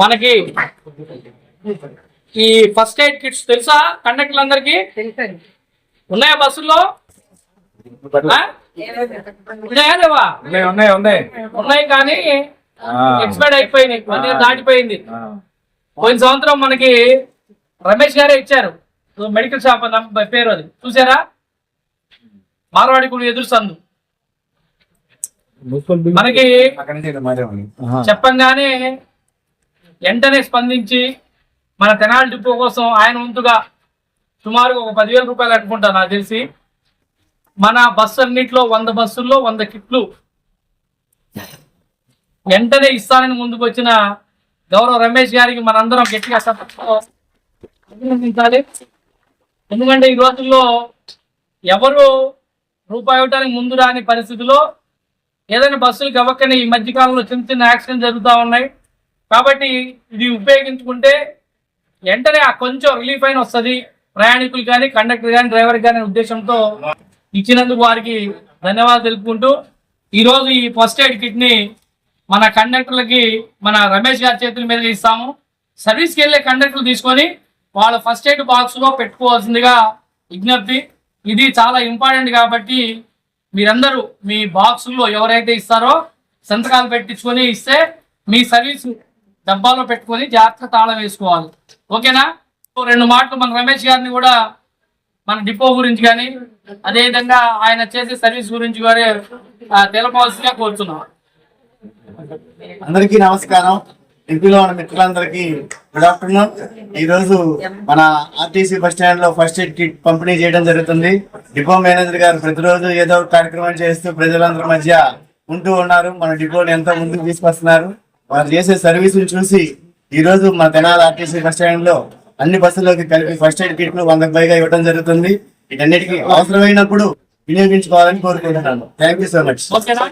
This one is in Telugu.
మనకి ఈ ఫస్ట్ ఎయిడ్ కిట్స్ తెలుసా కండక్టర్లందరికీ? ఉన్నాయా బస్సుల్లో? ఉన్నాయి కానీ ఎక్స్పైర్డ్ అయిపోయినాయి, దాటిపోయింది. పోయిన సంవత్సరం మనకి రమేష్ గారే ఇచ్చారు మెడికల్ షాప్ పేరు, అది చూసారా? మార్వాడి కూడా ఎదురు సందు మనకి చెప్పంగానే వెంటనే స్పందించి మన తెనాలి డిపో కోసం ఆయన వంతుగా సుమారుగా ఒక 10,000 రూపాయలు అనుకుంటా నాకు తెలిసి మన బస్సు అన్నింటిలో 100 బస్సుల్లో 100 కిట్లు వెంటనే ఇస్తానని ముందుకు వచ్చిన గౌరవ రమేష్ గారికి మనందరం గట్టిగా అభినందించాలి. ఎందుకంటే ఈ రోజుల్లో ఎవరు రూపాయి ఇవ్వడానికి ముందు రాని పరిస్థితిలో ఏదైనా బస్సులు గవ్వకని ఈ మధ్యకాలంలో చిన్న చిన్న యాక్సిడెంట్ జరుగుతూ ఉన్నాయి. కాబట్టి ఇది ఉపయోగించుకుంటే వెంటనే ఆ కొంచెం రిలీఫ్ అయిన వస్తుంది ప్రయాణికులు కానీ, కండక్టర్ కానీ, డ్రైవర్ కానీ ఉద్దేశంతో ఇచ్చినందుకు వారికి ధన్యవాదాలు తెలుపుకుంటూ ఈరోజు ఈ ఫస్ట్ ఎయిడ్ కిట్ ని మన కండక్టర్లకి మన రమేష్ గారి చేతుల మీద ఇస్తాము. సర్వీస్కి వెళ్ళే కండక్టర్లు తీసుకొని వాళ్ళ ఫస్ట్ ఎయిడ్ బాక్స్ లో పెట్టుకోవాల్సిందిగా విజ్ఞప్తి. ఇది చాలా ఇంపార్టెంట్ కాబట్టి మీరందరూ మీ బాక్సుల్లో ఎవరైతే ఇస్తారో సంతకాలు పెట్టించుకొని ఇస్తే మీ సర్వీస్ డబ్బాలో పెట్టుకొని జాగ్రత్త తాళం వేసుకోవాలి. ఓకేనా? 2 మాటలు మన రమేష్ గారిని కూడా మన డిపో గురించి కానీ అదేవిధంగా ఆయన చేసే సర్వీస్ గురించి కూడా తెలపవలసిగా కోరుతున్నాం. అందరికీ నమస్కారం. ఎంపీలో ఉన్న మిత్రులందరికీ గుడ్ ఆఫ్టర్నూన్. ఈ రోజు మన ఆర్టీసీ బస్ స్టాండ్ లో ఫస్ట్ ఎయిడ్ కిట్ పంపిణీ చేయడం జరుగుతుంది. డిపో మేనేజర్ గారు ప్రతిరోజు ఏదో ఒక కార్యక్రమం చేస్తూ ప్రజలందరి మధ్య ఉంటూ ఉన్నారు. మన డిపోని ఎంతో ముందుకు తీసుకొస్తున్నారు. వారు చేసే సర్వీస్ చూసి ఈ రోజు మన తెనాలి ఆర్టీసీ బస్ స్టాండ్ లో అన్ని బస్సుల్లోకి కలిపి ఫస్ట్ ఎయిడ్ కిట్ ను 100కు పైగా ఇవ్వడం జరుగుతుంది. వీటన్నిటికీ అవసరమైనప్పుడు వినియోగించుకోవాలని కోరుకుంటున్నాను. Thank you so much. ఓకేనా?